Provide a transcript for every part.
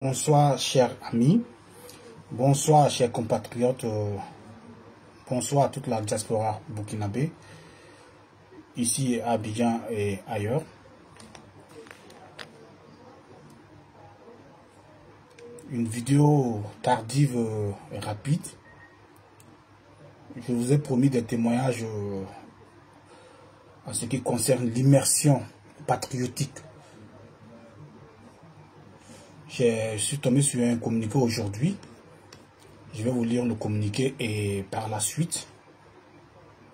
Bonsoir chers amis, bonsoir chers compatriotes, bonsoir à toute la diaspora burkinabé, ici à Abidjan et ailleurs. Une vidéo tardive et rapide. Je vous ai promis des témoignages en ce qui concerne l'immersion patriotique. Je suis tombé sur un communiqué aujourd'hui. Je vais vous lire le communiqué et par la suite,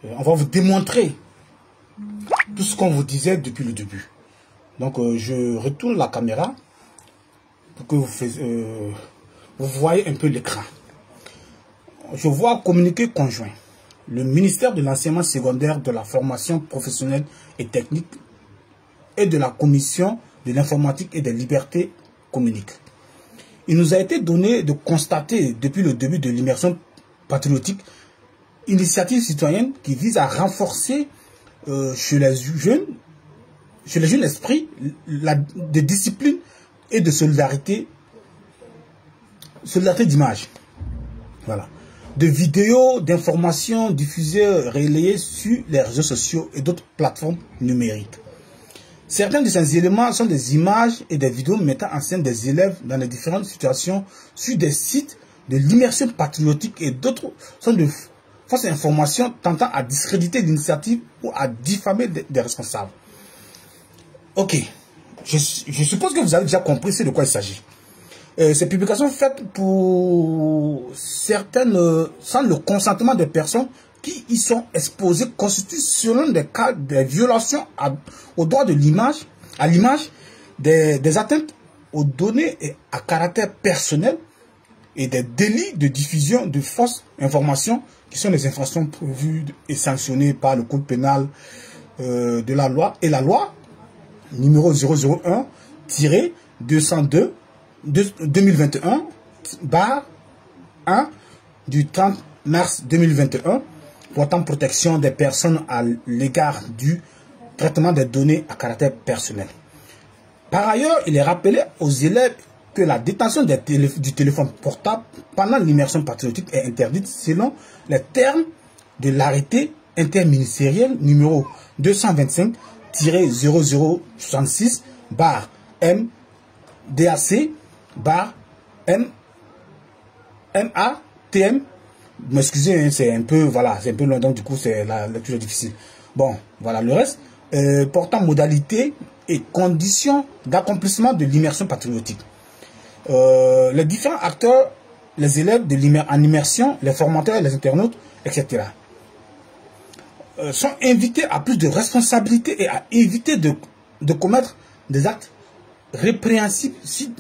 on va vous démontrer tout ce qu'on vous disait depuis le début. Donc, je retourne la caméra pour que vous voyez un peu l'écran. Je vois communiqué conjoint. Le ministère de l'enseignement secondaire, de la formation professionnelle et technique et de la commission de l'informatique et des libertés communique. Il nous a été donné de constater depuis le début de l'immersion patriotique initiative citoyenne qui vise à renforcer chez les jeunes esprits de discipline et de solidarité d'image. Voilà. De vidéos, d'informations diffusées, relayées sur les réseaux sociaux et d'autres plateformes numériques. Certains de ces éléments sont des images et des vidéos mettant en scène des élèves dans les différentes situations sur des sites de l'immersion patriotique et d'autres sont de fausses informations tentant à discréditer l'initiative ou à diffamer des responsables. Ok, je suppose que vous avez déjà compris de quoi il s'agit. Ces publications faites pour certaines sans le consentement des personnes qui y sont exposés constituent selon des cas de violations au droit de l'image, à l'image, des atteintes aux données et à caractère personnel et des délits de diffusion de fausses informations qui sont les infractions prévues et sanctionnées par le code pénal de la loi et la loi numéro 001-202 2021/1 du 30 mars 2021 portant protection des personnes à l'égard du traitement des données à caractère personnel. Par ailleurs, il est rappelé aux élèves que la détention du téléphone portable pendant l'immersion patriotique est interdite selon les termes de l'arrêté interministériel numéro 226-MDAC/MATM. M'excusez, c'est un peu long, donc du coup c'est la lecture difficile. Bon, voilà le reste. Portant modalité et conditions d'accomplissement de l'immersion patriotique. Les différents acteurs, les élèves en immersion, les formateurs, les internautes, etc. Sont invités à plus de responsabilités et à éviter de commettre des actes répréhensibles si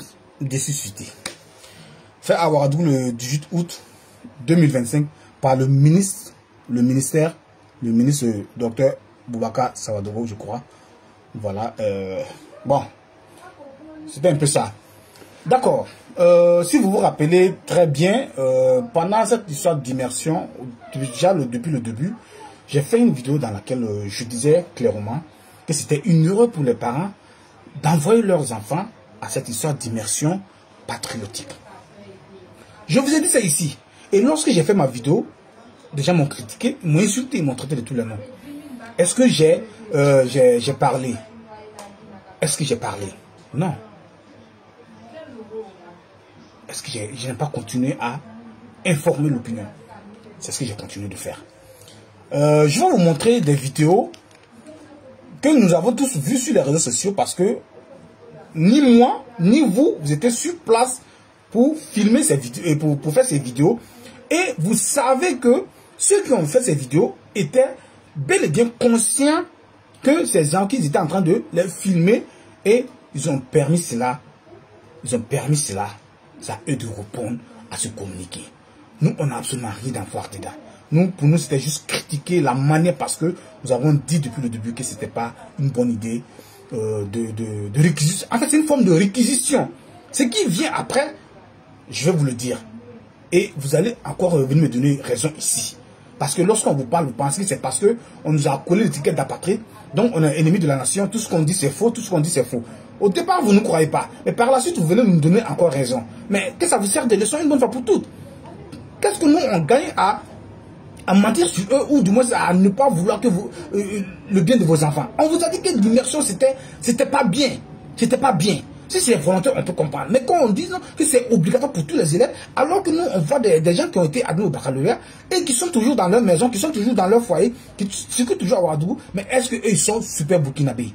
suscités. Fait à Ouagadougou le 18 août 2025 par le ministre Dr Boubacar Samadogo, je crois. Voilà. Bon, c'était un peu ça. D'accord. Si vous vous rappelez très bien, pendant cette histoire d'immersion, déjà depuis le début, j'ai fait une vidéo dans laquelle je disais clairement que c'était une erreur pour les parents d'envoyer leurs enfants à cette histoire d'immersion patriotique. Je vous ai dit ça ici. Et lorsque j'ai fait ma vidéo, des gens m'ont critiqué, m'ont insulté, ils m'ont traité de tous les noms. Est-ce que j'ai parlé? Est-ce que j'ai parlé? Non. Est-ce que je n'ai pas continué à informer l'opinion? C'est ce que j'ai continué de faire. Je vais vous montrer des vidéos que nous avons tous vues sur les réseaux sociaux parce que ni moi, ni vous, vous étiez sur place pour filmer ces vidéos et pour faire ces vidéos. Et vous savez que ceux qui ont fait ces vidéos étaient bel et bien conscients que ces gens qui étaient en train de les filmer et ils ont permis cela. Ils ont permis cela. C'est à eux de répondre à ce communiqué. Nous, on n'a absolument rien à voir dedans. Pour nous, c'était juste critiquer la manière parce que nous avons dit depuis le début que ce n'était pas une bonne idée de réquisition. En fait, c'est une forme de réquisition. Ce qui vient après, je vais vous le dire. Et vous allez encore venir me donner raison ici. Parce que lorsqu'on vous parle, vous pensez que c'est parce qu'on nous a collé l'étiquette d'apatride. Donc on est ennemi de la nation. Tout ce qu'on dit c'est faux, tout ce qu'on dit c'est faux. Au départ, vous ne croyez pas. Mais par la suite, vous venez nous donner encore raison. Mais que ça vous sert de leçon une bonne fois pour toutes? Qu'est-ce que nous, on gagne à mentir sur eux ou du moins à ne pas vouloir que vous, le bien de vos enfants? On vous a dit que l'immersion, c'était pas bien. C'était pas bien. Si c'est volontaire, on peut comprendre. Mais quand on dit non, que c'est obligatoire pour tous les élèves, alors que nous, on voit des gens qui ont été admis au baccalauréat et qui sont toujours dans leur maison, qui sont toujours dans leur foyer, qui circulent toujours à Ouagadougou, mais est-ce qu'eux, ils sont super burkinabés?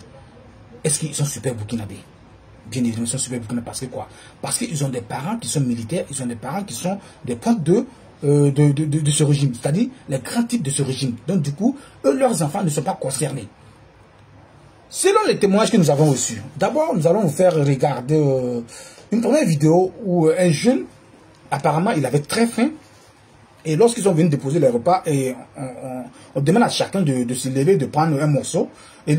Est-ce qu'ils sont super burkinabés? Bien évidemment, ils sont super burkinabés parce que quoi? Parce qu'ils ont des parents qui sont militaires, ils ont des parents qui sont des pointes de ce régime, c'est-à-dire les grands types de ce régime. Donc du coup, eux, leurs enfants ne sont pas concernés. Selon les témoignages que nous avons reçus, d'abord, nous allons vous faire regarder une première vidéo où un jeune, apparemment, il avait très faim. Et lorsqu'ils sont venus déposer les repas, et on demande à chacun de se lever, de prendre un morceau. Et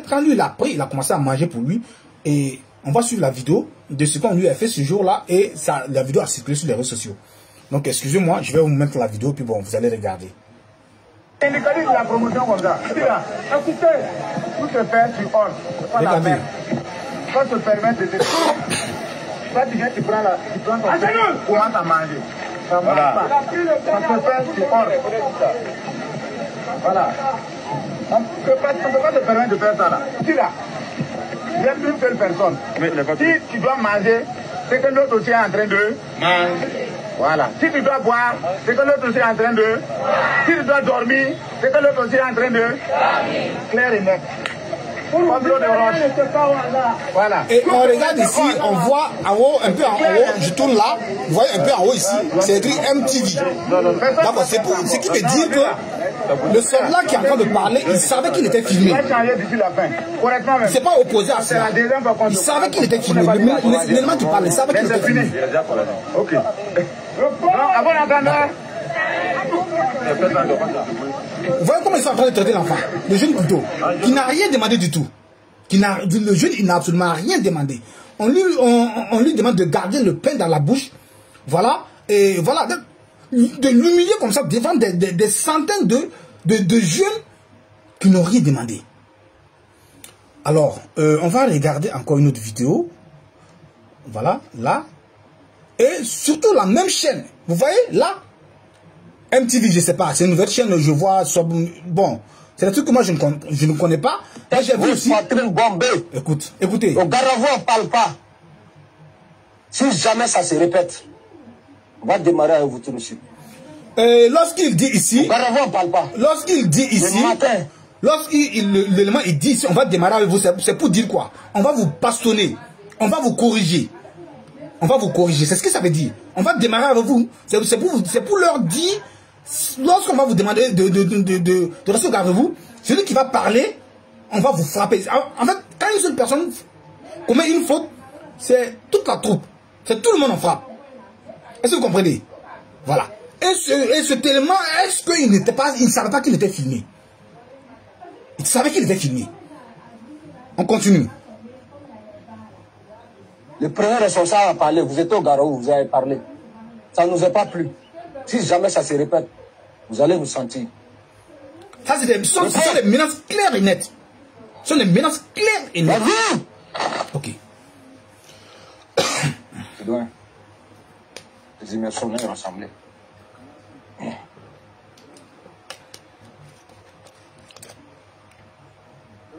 quand lui, il a pris, il a commencé à manger pour lui. Et on va suivre la vidéo de ce qu'on lui a fait ce jour-là. Et ça, la vidéo a circulé sur les réseaux sociaux. Donc, excusez-moi, je vais vous mettre la vidéo, puis bon, vous allez regarder. Syndicaliste de la promotion comme ça. Écoutez, tout se fait sur ordre. C'est pas la peine. Quand te permet de te... Toi, tu viens, tu prends ton truc, tu commences à manger. Ça ne marche pas. Ça se fait sur ordre. Voilà. On ne peut pas te permettre de faire ça là. Tu là, il y a une seule personne. Si tu dois manger, c'est que l'autre aussi est en train de manger. Voilà. Si tu dois boire, c'est que l'autre aussi est en train de... Si tu dois dormir, c'est que l'autre aussi est en train de... Clair et net. Voilà. Et on regarde ici, on voit en haut, un peu en haut, je tourne là, vous voyez un peu en haut ici, c'est écrit MTV. D'accord, c'est ce qui veut dire que le soldat qui est en train de parler, il savait qu'il était filmé. Il s'est pas opposé à ça. Il savait qu'il était filmé. L'élément qui parlait, il savait qu'il était filmé. Ok. Avant d'entendre... Vous voyez comment ils sont en train de traiter l'enfant, le jeune plutôt, qui n'a rien demandé du tout. Le jeune, il n'a absolument rien demandé. On lui demande de garder le pain dans la bouche. Voilà. Et voilà. De l'humilier comme ça devant des centaines de jeunes qui n'ont rien demandé. Alors, on va regarder encore une autre vidéo. Voilà, là. Et surtout la même chaîne. Vous voyez, là. MTV, je ne sais pas, c'est une nouvelle chaîne, je vois, bon, c'est des trucs que moi je ne connais pas. Moi j'ai vu aussi. Écoutez. Au Garavou, on ne parle pas. Si jamais ça se répète, on va démarrer avec vous tout de suite. Lorsqu'il dit ici. Au Garavou, on ne parle pas. Lorsqu'il dit ici. L'élément il dit ici, on va démarrer avec vous, c'est pour dire quoi? On va vous bastonner, on va vous corriger. On va vous corriger, c'est ce que ça veut dire. On va démarrer avec vous. C'est pour leur dire. Lorsqu'on va vous demander de rester au garde de vous, celui qui va parler, on va vous frapper. En fait, quand une seule personne commet une faute, c'est toute la troupe. C'est tout le monde en frappe. Est-ce que vous comprenez? Voilà. Et cet élément, est-ce qu'il n'était pas, il ne savait pas qu'il était filmé? Il savait qu'il était filmé. On continue. Le premier responsable a parlé, vous êtes au Garou, vous avez parlé. Ça ne nous a pas plu. Si jamais ça se répète, vous allez vous sentir. Ça, ce sont des menaces claires et nettes. Ce sont des menaces claires et nettes. Ok. C'est loin. Les immersions sont rassemblées.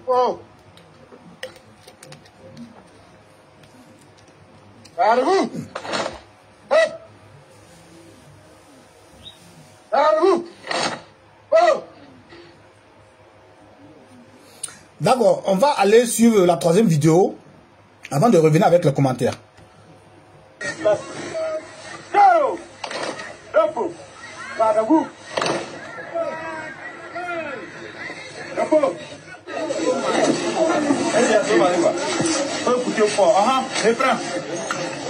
Oh. Garou. Hop. Garou. Oh. D'accord, on va aller suivre la troisième vidéo avant de revenir avec les commentaires. Garou. Hop. Garou. Hop.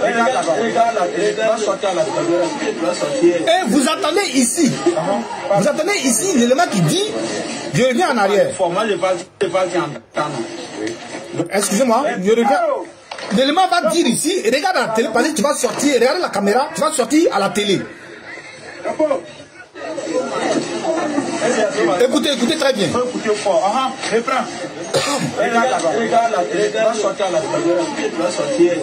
Et vous attendez ici. Vous attendez ici l'élément qui dit je reviens en arrière. Excusez-moi, je reviens. L'élément va dire ici, regarde à la télé, parce que tu vas sortir, regarde la caméra, tu vas sortir à la télé. Écoutez très bien. Regarde la télé, va sortir à la télé, va sortir.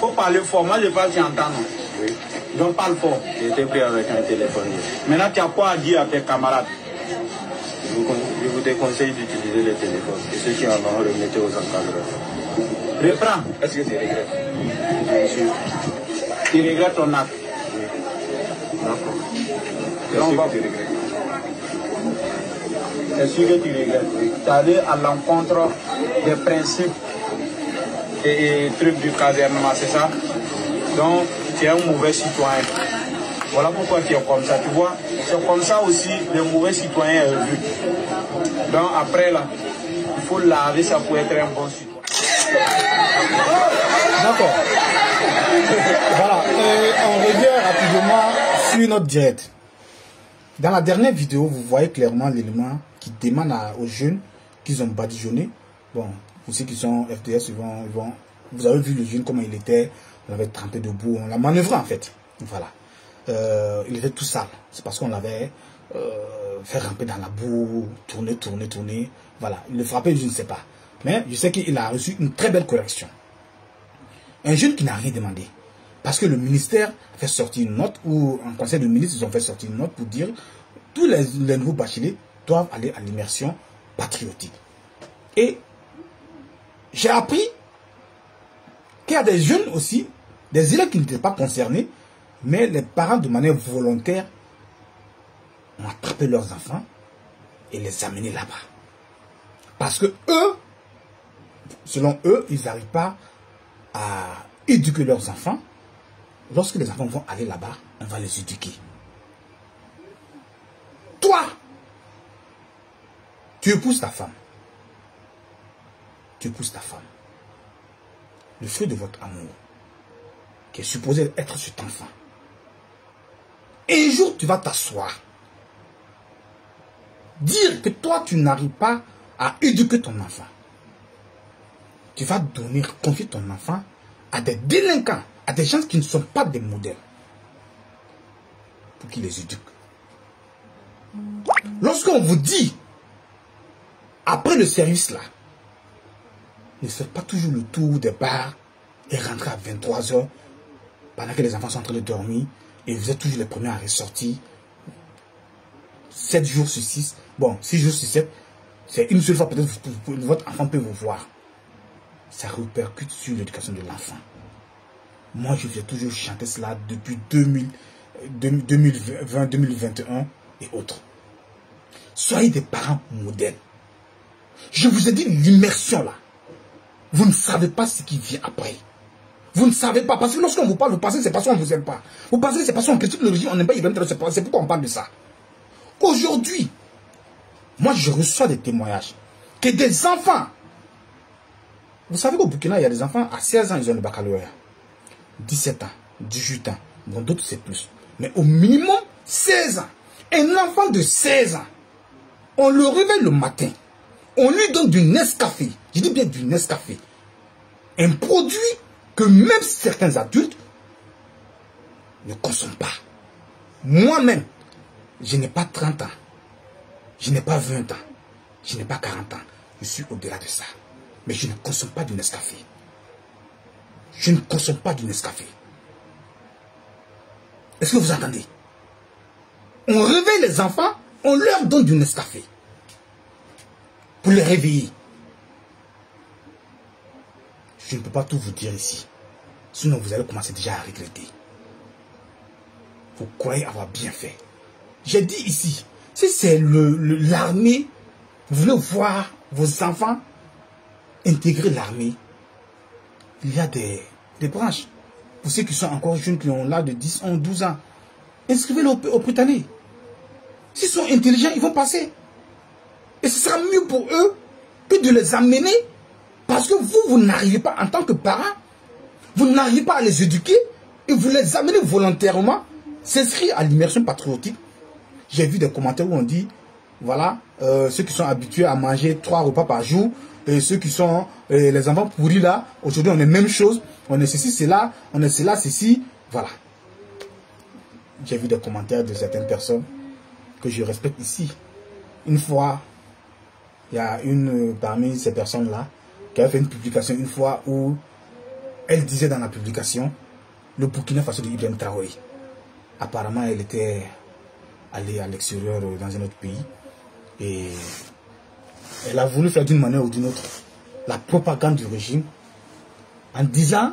Faut parler fort, moi je parle, tu entends. Oui. Donc parle fort. J'étais pris avec un téléphone. Maintenant tu as quoi à dire à tes camarades? Je vous déconseille d'utiliser les téléphones. Et ceux qui en ont, le mettez aux encadreurs. Reprends. Est-ce que tu regrettes? Bien sûr. Tu regrettes ton acte? Oui. D'accord. Qu'est-ce que tu regrettes? C'est sûr que tu regrettes. Tu es allé à l'encontre des principes et trucs du casernement, c'est ça? Donc, tu es un mauvais citoyen. Voilà pourquoi tu es comme ça, tu vois. C'est comme ça aussi, le mauvais citoyen est vu. Donc, après, là, il faut laver ça pour être un bon citoyen. D'accord. Voilà, on revient rapidement sur notre direct. Dans la dernière vidéo, vous voyez clairement l'élément qui demande aux jeunes qu'ils ont badigeonné. Bon, pour ceux qui sont FDS, vous avez vu le jeune comment il était, on l'avait trempé debout, on l'a manœuvré en fait. Voilà. Il était tout sale. C'est parce qu'on l'avait fait ramper dans la boue, tourner. Voilà. Il le frappait, je ne sais pas. Mais je sais qu'il a reçu une très belle correction. Un jeune qui n'a rien demandé. Parce que le ministère a fait sortir une note, ou un conseil de ministres, ils ont fait sortir une note pour dire tous les nouveaux bacheliers doivent aller à l'immersion patriotique. Et j'ai appris qu'il y a des jeunes aussi, des élèves qui n'étaient pas concernés, mais les parents de manière volontaire ont attrapé leurs enfants et les amené là-bas. Parce que eux, selon eux, ils n'arrivent pas à éduquer leurs enfants. Lorsque les enfants vont aller là-bas, on va les éduquer. Toi, tu épouses ta femme. Tu épouses ta femme. Le fruit de votre amour, qui est supposé être cet enfant. Et un jour, tu vas t'asseoir. Dire que toi, tu n'arrives pas à éduquer ton enfant. Tu vas confier ton enfant à des délinquants, à des gens qui ne sont pas des modèles, pour qu'ils les éduquent. Lorsqu'on vous dit, après le service là, ne faites pas toujours le tour des bars et rentrez à 23 h pendant que les enfants sont en train de dormir et vous êtes toujours les premiers à ressortir 7 jours sur 6, bon 6 jours sur 7, c'est une seule fois peut-être votre enfant peut vous voir. Ça répercute sur l'éducation de l'enfant. Moi, je vais toujours chanter cela depuis 2020, 2021 et autres. Soyez des parents modèles. Je vous ai dit l'immersion là. Vous ne savez pas ce qui vient après. Vous ne savez pas. Parce que lorsqu'on vous parle du passé, c'est parce qu'on ne vous aime pas. Vous pensez que c'est parce qu'on critique le régime, on n'aime pas Ibrahim Traoré, c'est pourquoi on parle de ça. Aujourd'hui, moi je reçois des témoignages que des enfants. Vous savez qu'au Burkina, il y a des enfants à 16 ans, ils ont le baccalauréat. 17 ans, 18 ans. Bon, d'autres c'est plus. Mais au minimum, 16 ans. Un enfant de 16 ans, on le réveille le matin. On lui donne du Nescafé. Je dis bien du Nescafé. Un produit que même certains adultes ne consomment pas. Moi-même, je n'ai pas 30 ans. Je n'ai pas 20 ans. Je n'ai pas 40 ans. Je suis au-delà de ça. Mais je ne consomme pas du Nescafé. Je ne consomme pas du Nescafé. Est-ce que vous entendez? On réveille les enfants, on leur donne du Nescafé. Pour les réveiller. Je ne peux pas tout vous dire ici. Sinon vous allez commencer déjà à regretter. Vous croyez avoir bien fait. J'ai dit ici, si c'est l'armée, vous voulez voir vos enfants intégrer l'armée, il y a des branches. Pour ceux qui sont encore jeunes, qui ont là de 10, 11, 12 ans, inscrivez-les au Britannique. S'ils sont intelligents, ils vont passer. Et ce sera mieux pour eux que de les amener. Parce que vous n'arrivez pas, en tant que parents, vous n'arrivez pas à les éduquer et vous les amenez volontairement s'inscrire à l'immersion patriotique. J'ai vu des commentaires où on dit, voilà, ceux qui sont habitués à manger 3 repas par jour, et ceux qui sont les enfants pourris là, aujourd'hui on est même chose, on est ceci, cela, on est cela, ceci, voilà. J'ai vu des commentaires de certaines personnes. que je respecte ici. Une fois, il y a une parmi ces personnes-là qui a fait une publication une fois où elle disait dans la publication le Burkina Faso de Ibrahim Traoré. Apparemment, elle était allée à l'extérieur dans un autre pays et elle a voulu faire d'une manière ou d'une autre la propagande du régime en disant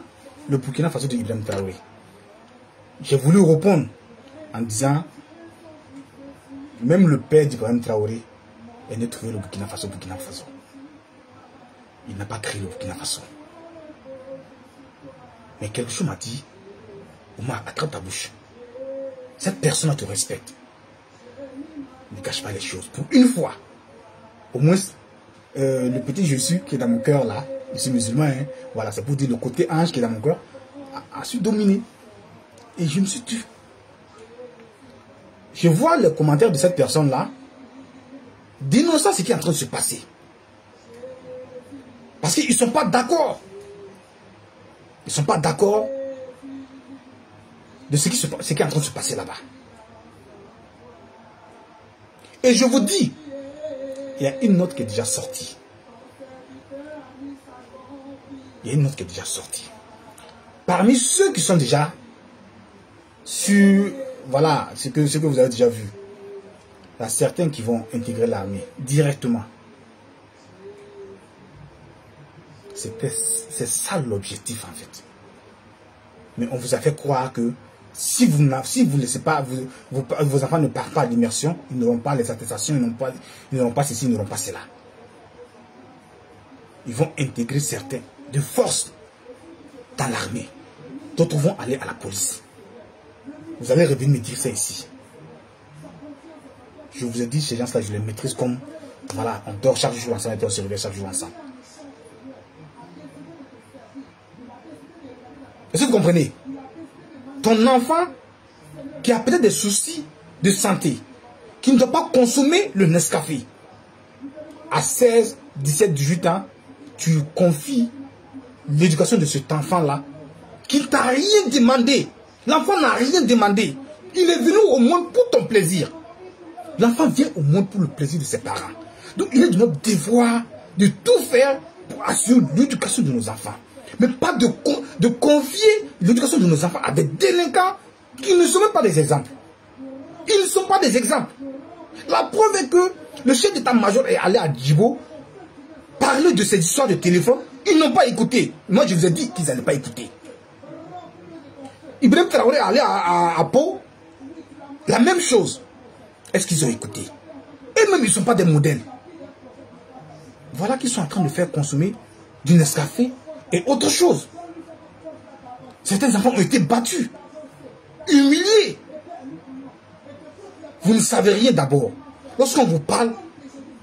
le Burkina Faso de Ibrahim Traoré. J'ai voulu répondre en disant même le père d'Ibrahim Traoré est né trouver le Burkina Faso. Il n'a pas créé le Burkina Faso. Mais quelque chose m'a dit, Omar, attrape ta bouche. Cette personne te respecte. Ne cache pas les choses. Pour une fois, au moins, le petit Jésus qui est dans mon cœur là, je suis musulman, hein, voilà, c'est pour dire le côté ange qui est dans mon cœur, a su dominer. Et je me suis tué. Je vois les commentaires de cette personne-là dénonçant ce qui est en train de se passer. Parce qu'ils ne sont pas d'accord. Ils ne sont pas d'accord de ce qui est en train de se passer là-bas. Et je vous dis, il y a une note qui est déjà sortie. Il y a une note qui est déjà sortie. Parmi ceux qui sont déjà sur, voilà, ce que vous avez déjà vu. Il y a certains qui vont intégrer l'armée directement. C'est ça l'objectif en fait. Mais on vous a fait croire que si vous ne laissez pas, vos enfants ne partent pas à l'immersion, ils n'auront pas les attestations, ils n'auront pas ceci, ils n'auront pas cela. Ils vont intégrer certains de force dans l'armée. D'autres vont aller à la police. Vous allez revenir me dire ça ici. Je vous ai dit, ces gens-là, je les maîtrise comme, voilà, on dort chaque jour ensemble et on se réveille chaque jour ensemble. Est-ce que vous comprenez? Ton enfant qui a peut-être des soucis de santé, qui ne doit pas consommer le Nescafé, à 16, 17, 18 ans, tu confies l'éducation de cet enfant-là, qui ne t'a rien demandé. L'enfant n'a rien demandé. Il est venu au monde pour ton plaisir. L'enfant vient au monde pour le plaisir de ses parents. Donc il est de notre devoir de tout faire pour assurer l'éducation de nos enfants. Mais pas de confier l'éducation de nos enfants à des délinquants qui ne sont même pas des exemples. Ils ne sont pas des exemples. La preuve est que le chef d'état-major est allé à Djibo parler de ces histoires de téléphone. Ils n'ont pas écouté. Moi, je vous ai dit qu'ils n'allaient pas écouter. Ibrahim Traoré est allé à Pau. La même chose. Est-ce qu'ils ont écouté? Et même, ils ne sont pas des modèles. Voilà qu'ils sont en train de faire consommer du Nescafé et autre chose. Certains enfants ont été battus, humiliés. Vous ne savez rien d'abord. Lorsqu'on vous parle,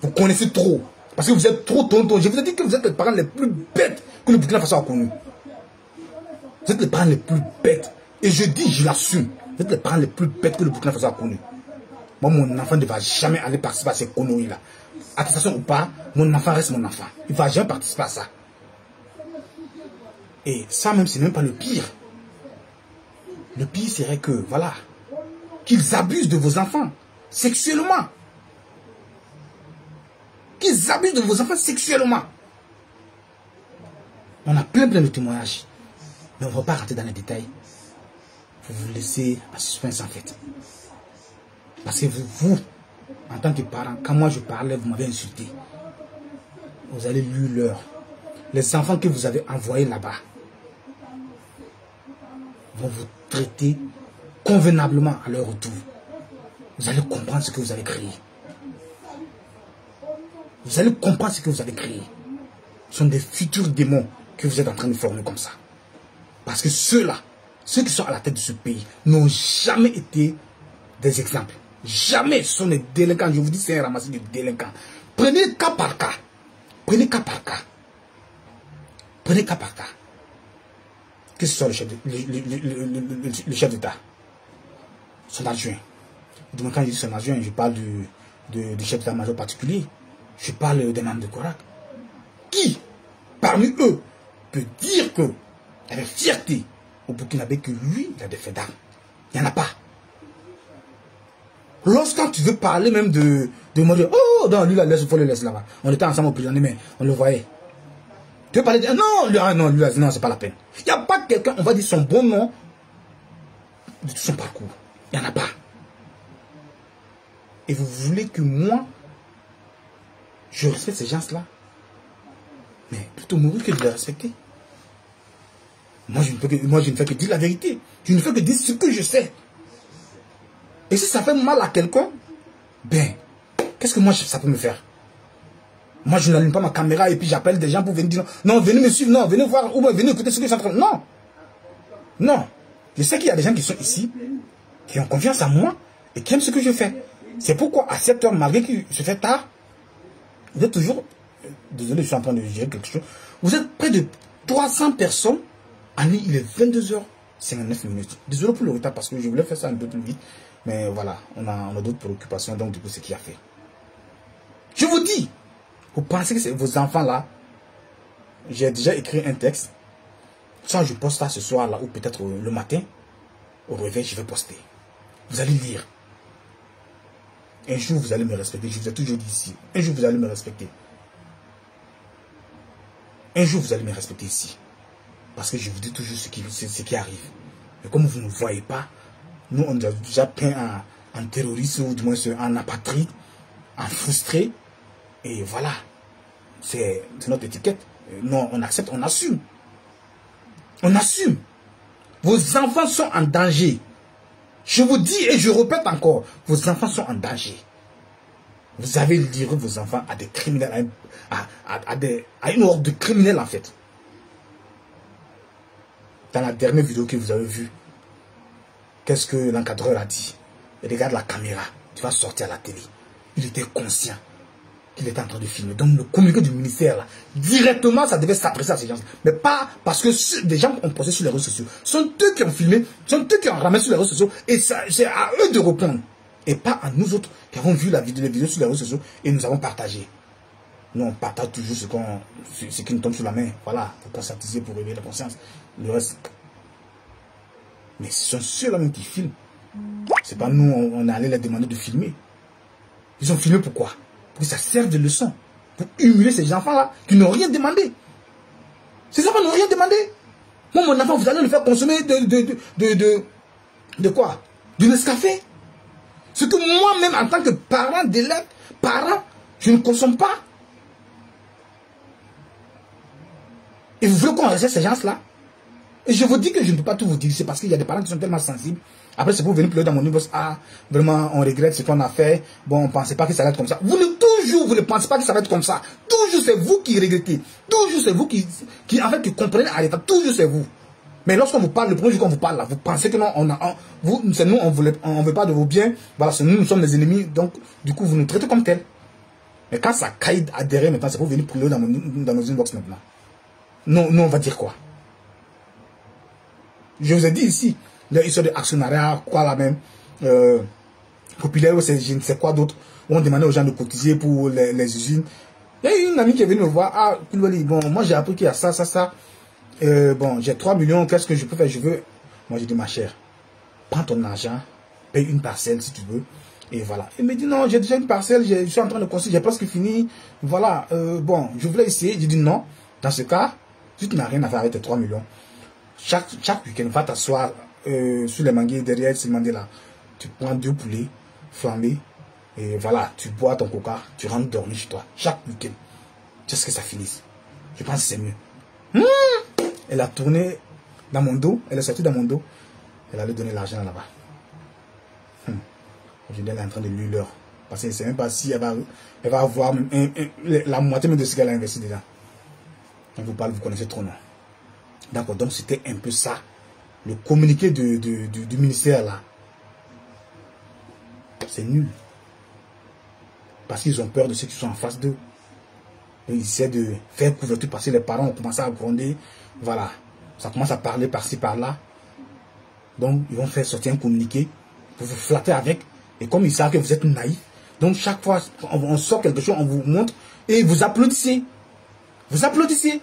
vous connaissez trop. Parce que vous êtes trop tonton. Je vous ai dit que vous êtes les parents les plus bêtes que le Burkina Faso a connus. Vous êtes les parents les plus bêtes. Et je dis, je l'assume. Vous êtes les parents les plus bêtes que le Burkina Faso a connus. Moi, mon enfant ne va jamais aller participer à ces conneries-là. Attestation ou pas, mon enfant reste mon enfant. Il ne va jamais participer à ça. Et ça même, ce n'est même pas le pire. Le pire serait que, voilà, qu'ils abusent de vos enfants sexuellement. Qu'ils abusent de vos enfants sexuellement. On a plein de témoignages. Mais on ne va pas rentrer dans les détails. Pour vous laisser à suspense en fait. Parce que vous, en tant que parent, quand moi je parlais, vous m'avez insulté. Vous allez lire l'heure. Les enfants que vous avez envoyés là-bas vont vous traiter convenablement à leur retour. Vous allez comprendre ce que vous avez créé. Vous allez comprendre ce que vous avez créé. Ce sont des futurs démons que vous êtes en train de former comme ça. Parce que ceux-là, ceux qui sont à la tête de ce pays, n'ont jamais été des exemples. Jamais. Ce sont des délinquants. Je vous dis, c'est un ramassis de délinquants. Prenez cas par cas. Prenez cas par cas. Prenez cas par cas. Que ce soit le chef d'État, son adjoint. Donc quand je dis son adjoint, je parle du chef d'état-major particulier. Je parle des membres de Korak. Qui, parmi eux, peut dire que, avec fierté, au Burkinabé, que lui, il a des faits d'armes? Il n'y en a pas. Lorsqu'on tu veux parler même de moi, oh, non, lui, là, il faut le laisser là-bas. On était ensemble au prison, mais on le voyait. Tu veux parler de, non, lui, ah, non, lui, non, c'est pas la peine. Il n'y a pas quelqu'un, on va dire son bon nom de tout son parcours. Il n'y en a pas. Et vous voulez que moi, je respecte ces gens-là? Mais plutôt mourir que de les respecter. Moi, je ne fais que dire la vérité. Je ne fais que dire ce que je sais. Et si ça fait mal à quelqu'un, ben, qu'est-ce que moi, ça peut me faire? Moi, je n'allume pas ma caméra et puis j'appelle des gens pour venir dire non, venez me suivre, non, venez voir, ou venez écouter ce que je suis en train de... Non. Non. Je sais qu'il y a des gens qui sont ici, qui ont confiance en moi et qui aiment ce que je fais. C'est pourquoi, à cette heure, malgré qu'il se fait tard, vous êtes toujours... Désolé, je suis en train de gérer quelque chose. Vous êtes près de 300 personnes. Allez, il est 22h59. Désolé pour le retard parce que je voulais faire ça un peu plus vite. Mais voilà, on a d'autres préoccupations. Donc, du coup, c'est ce qu'il a fait. Je vous dis, vous pensez que c'est vos enfants là? J'ai déjà écrit un texte. Soit je poste ça ce soir là, ou peut-être le matin. Au réveil, je vais poster. Vous allez lire. Un jour, vous allez me respecter. Je vous ai toujours dit ici. Un jour, vous allez me respecter. Un jour, vous allez me respecter ici. Parce que je vous dis toujours ce qui arrive. Mais comme vous ne voyez pas, nous, on a déjà peint en terroriste, ou du moins en apatride, en frustré. Et voilà. C'est notre étiquette. Non, on accepte, on assume. On assume. Vos enfants sont en danger. Je vous dis et je répète encore, vos enfants sont en danger. Vous avez livré vos enfants à des criminels, à une horde de criminels en fait. Dans la dernière vidéo que vous avez vue, qu'est-ce que l'encadreur a dit? Regarde la caméra, tu vas sortir à la télé. Il était conscient qu'il était en train de filmer. Donc le communiqué du ministère, là, directement, ça devait s'adresser à ces gens. Mais pas parce que des gens ont posté sur les réseaux sociaux. Ce sont eux qui ont filmé, ce sont eux qui ont ramené sur les réseaux sociaux. Et c'est à eux de répondre. Et pas à nous autres qui avons vu les vidéos sur les réseaux sociaux et nous avons partagé. Nous, on partage toujours ce qui nous tombe sur la main. Voilà, pour conscientiser, pour réveiller la conscience. Le reste. Mais ce sont ceux-là même qui filment. C'est pas nous, on est allé les demander de filmer. Ils ont filmé pourquoi? Pour que ça serve de leçon. Pour humilier ces enfants-là qui n'ont rien demandé. Ces enfants n'ont rien demandé. Moi, mon enfant, vous allez le faire consommer de quoi? Du Nescafé. Ce que moi-même, en tant que parent d'élève, je ne consomme pas. Et vous voulez qu'on reste ces gens-là? Et je vous dis que je ne peux pas tout vous dire. C'est parce qu'il y a des parents qui sont tellement sensibles. Après, c'est pour venir pleurer dans mon inbox. Ah, vraiment, on regrette ce qu'on a fait. Bon, on ne pensait pas que ça allait être comme ça. Vous ne pensez pas que ça va être comme ça. Toujours, c'est vous qui regrettez. Toujours, c'est vous qui comprenez à l'état. Toujours, c'est vous. Mais lorsqu'on vous parle, le premier jour qu'on vous parle là, vous pensez que non, c'est nous, on ne veut pas de vos biens. Voilà, c'est nous sommes les ennemis. Donc, du coup, vous nous traitez comme tels. Mais quand ça caille adhérer maintenant, c'est pour venir pleurer dans nos inbox maintenant. Non, on va dire quoi? Je vous ai dit ici, l'histoire de actionnariat, quoi là même, populaire, c'est je ne sais quoi d'autre, où on demandait aux gens de cotiser pour les usines. Il y a une amie qui est venue me voir, ah, bon, moi j'ai appris qu'il y a ça. Bon, j'ai 3 millions, qu'est-ce que je peux faire? Je veux. Moi j'ai dit, ma chère, prends ton argent, paye une parcelle si tu veux, et voilà. Elle me dit, non, j'ai déjà une parcelle, je suis en train de construire, j'ai presque fini, voilà, bon, je voulais essayer. J'ai dit, non, dans ce cas, si tu n'as rien à faire avec tes 3 millions, chaque week-end, va t'asseoir sur les manguiers derrière ces manguiers là. Tu prends 2 poulets flambés et voilà, tu bois ton coca, tu rentres dormir chez toi. Chaque week-end. Jusqu'à ce que ça finisse. Je pense que c'est mieux. Elle a tourné dans mon dos, elle est sortie dans mon dos. Elle allait donner l'argent là-bas. Aujourd'hui, elle est en train de lui l'heure. Parce qu'elle ne sait même pas si elle va avoir la moitié même de ce qu'elle a investi dedans. On vous parle, vous connaissez trop, non? D'accord, donc c'était un peu ça. Le communiqué du ministère là. C'est nul. Parce qu'ils ont peur de ceux qui sont en face d'eux. Ils essaient de faire couverture parce que les parents ont commencé à gronder. Voilà. Ça commence à parler par-ci, par-là. Donc, ils vont faire sortir un communiqué pour vous flatter avec. Et comme ils savent que vous êtes naïf, donc chaque fois on sort quelque chose, on vous montre et vous applaudissez. Vous applaudissez.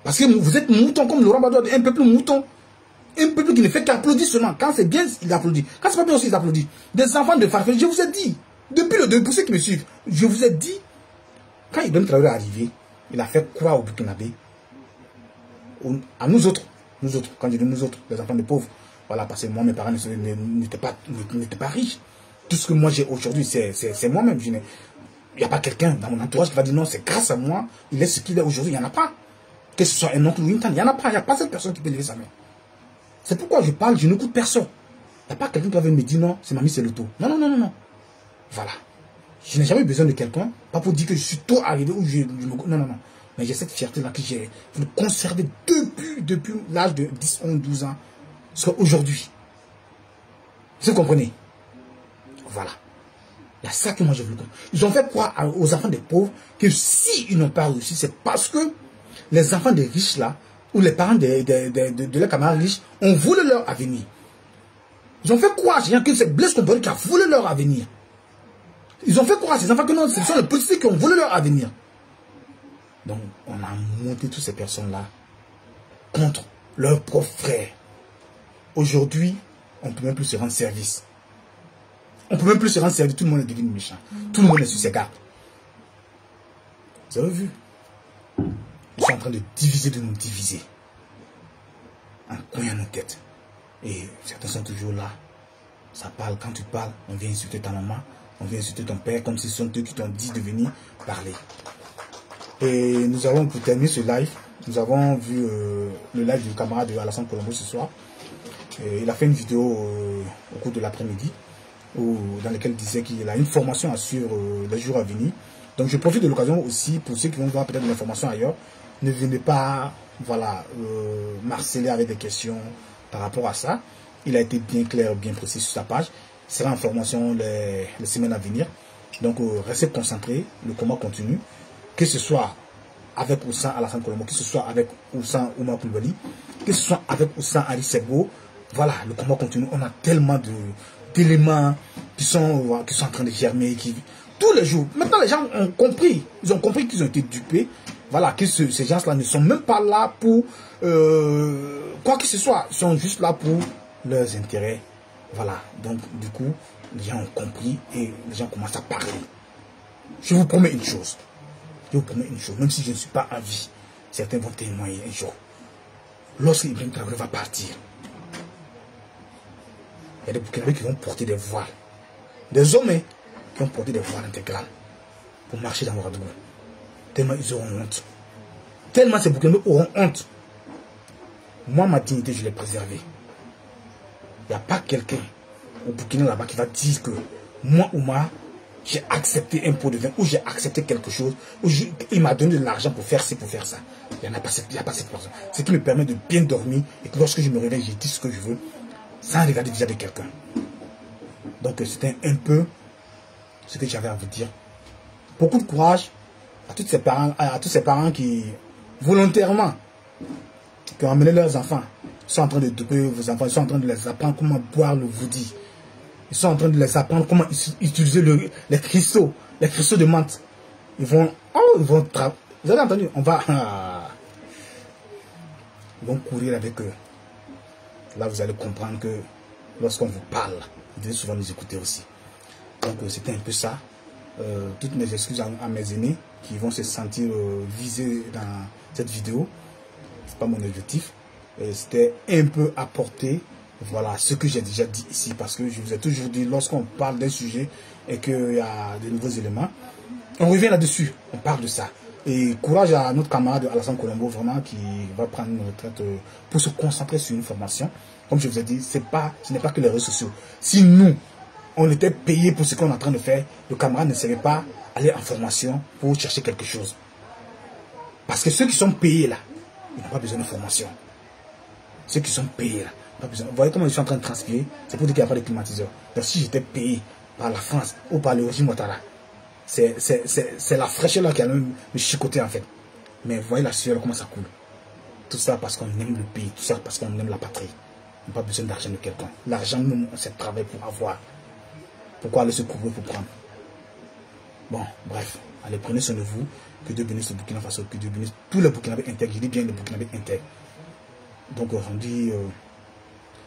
Parce que vous êtes mouton comme Laurent Gbagbo, un peuple mouton. Un peuple qui ne fait qu'applaudir seulement. Quand c'est bien, il applaudit. Quand c'est pas bien aussi, il applaudit. Des enfants de Farfetch, je vous ai dit, depuis le début, pour ceux qui me suivent, je vous ai dit, quand Ibrahim Traoré est arrivé, il a fait quoi au Burkinabé? À nous autres, quand je dis nous autres, les enfants de pauvres, voilà, parce que moi, mes parents n'étaient pas riches. Tout ce que moi j'ai aujourd'hui, c'est moi-même. Il n'y a pas quelqu'un dans mon entourage qui va dire non, c'est grâce à moi, il est ce qu'il est aujourd'hui. Il n'y en a pas. Que ce soit un oncle ou une tante, il n'y en a pas. Il n'y a pas cette personne qui peut lever sa main. C'est pourquoi je parle, je n'écoute personne. Il n'y a pas quelqu'un qui va me dire non, c'est mamie, c'est le taux. Non, non, non, non, non. Voilà. Je n'ai jamais eu besoin de quelqu'un, pas pour dire que je suis tôt arrivé ou non, non, non. Mais j'ai cette fierté-là que j'ai conservée depuis l'âge de 10, 11, 12 ans. Jusqu'à aujourd'hui. Vous comprenez? Voilà. Il y a ça que moi je veux comprendre. Ils ont fait croire aux enfants des pauvres que s'ils n'ont pas réussi, c'est parce que les enfants des riches là, ou les parents de leurs camarades riches, ont voulu leur avenir. Ils ont fait croire que c'est Blaise Compaoré qui a voulu leur avenir. Ils ont fait croire à ces enfants que non, ce sont les politiciens qui ont voulu leur avenir. Donc, on a monté toutes ces personnes-là contre leurs propres frères. Aujourd'hui, on ne peut même plus se rendre service. On ne peut même plus se rendre service. Tout le monde est devenu méchant. Tout le monde est sur ses gardes. Vous avez vu? Ils sont en train de diviser, de nous diviser. En cognant nos têtes. Et certains sont toujours là. Ça parle. Quand tu parles, on vient insulter ta maman. On vient insulter ton père comme si ce sont eux qui t'ont dit de venir parler. Et nous avons, pour terminer ce live, nous avons vu le live du camarade de Alassane Colombo ce soir. Il a fait une vidéo au cours de l'après-midi dans laquelle il disait qu'il a une formation à suivre les jours à venir. Donc je profite de l'occasion aussi pour ceux qui vont voir peut-être de l'information ailleurs. Ne venez pas voilà, marceler avec des questions par rapport à ça. Il a été bien clair, bien précis sur sa page. Il sera en formation les semaines à venir. Donc restez concentrés, le combat continue. Que ce soit avec Oussan Alassane Colombo, que ce soit avec Oussan Oumar Coulibaly, que ce soit avec Oussan Ali Sebo, voilà, le combat continue. On a tellement d'éléments qui sont en train de germer, tous les jours. Maintenant, les gens ont compris. Ils ont compris qu'ils ont été dupés. Voilà, que ces gens-là ne sont même pas là pour quoi que ce soit. Ils sont juste là pour leurs intérêts. Voilà, donc du coup, les gens ont compris et les gens commencent à parler. Je vous promets une chose. Je vous promets une chose, même si je ne suis pas à vie, certains vont témoigner un jour. Lorsque Ibrahim Traoré va partir, il y a des Burkinabés qui vont porter des voiles. Des hommes qui vont porter des voiles intégrales pour marcher dans Ouagadougou. Tellement ils auront honte. Tellement ces Burkinabés auront honte. Moi, ma dignité, je l'ai préservée. Il n'y a pas quelqu'un au Burkina là-bas qui va dire que moi, Oumar, j'ai accepté un pot de vin, ou j'ai accepté quelque chose, ou il m'a donné de l'argent pour faire ci, pour faire ça. Il n'y a pas cette personne. Ce qui me permet de bien dormir et que lorsque je me réveille, je dis ce que je veux, sans regarder déjà de quelqu'un. Donc c'était un peu ce que j'avais à vous dire. Beaucoup de courage à tous ces parents qui, volontairement, qui ont amené leurs enfants. Ils sont en train de doper vos enfants, ils sont en train de les apprendre comment boire le voudi. Ils sont en train de les apprendre comment utiliser les cristaux de menthe. Vous avez entendu, ils vont courir avec eux. Là, vous allez comprendre que lorsqu'on vous parle, vous devez souvent nous écouter aussi. Donc, c'était un peu ça. Toutes mes excuses à mes aînés qui vont se sentir visés dans cette vidéo. C'est pas mon objectif. C'était un peu apporter. Voilà ce que j'ai déjà dit ici, parce que je vous ai toujours dit, lorsqu'on parle d'un sujet et qu'il y a de nouveaux éléments, on revient là-dessus, on parle de ça. Et courage à notre camarade Alassane Colombo, vraiment, qui va prendre une retraite pour se concentrer sur une formation. Comme je vous ai dit, ce n'est pas que les réseaux sociaux. Si nous, on était payé pour ce qu'on est en train de faire, le camarade ne savait pas aller en formation pour chercher quelque chose. Parce que ceux qui sont payés là, ils n'ont pas besoin de formation. Ceux qui sont payés là, pas besoin. Vous voyez comment je suis en train de transpirer? C'est pour dire qu'il n'y a pas de climatiseur. Donc si j'étais payé par la France ou par le régime Ouattara, c'est la fraîcheur là qui allait me chicoter en fait. Mais vous voyez la sueur, comment ça coule. Tout ça parce qu'on aime le pays, tout ça parce qu'on aime la patrie. On n'a pas besoin d'argent de quelqu'un. L'argent, nous, on sait travailler pour avoir. Pourquoi aller se couvrir pour prendre? Bon, bref, allez, prenez soin de vous. Que Dieu bénisse le Burkina Faso, que Dieu bénisse tous les Burkinabés intègres. Je dis bien les Burkinabés intègres. Donc on dit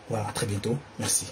Voilà, à très bientôt. Merci.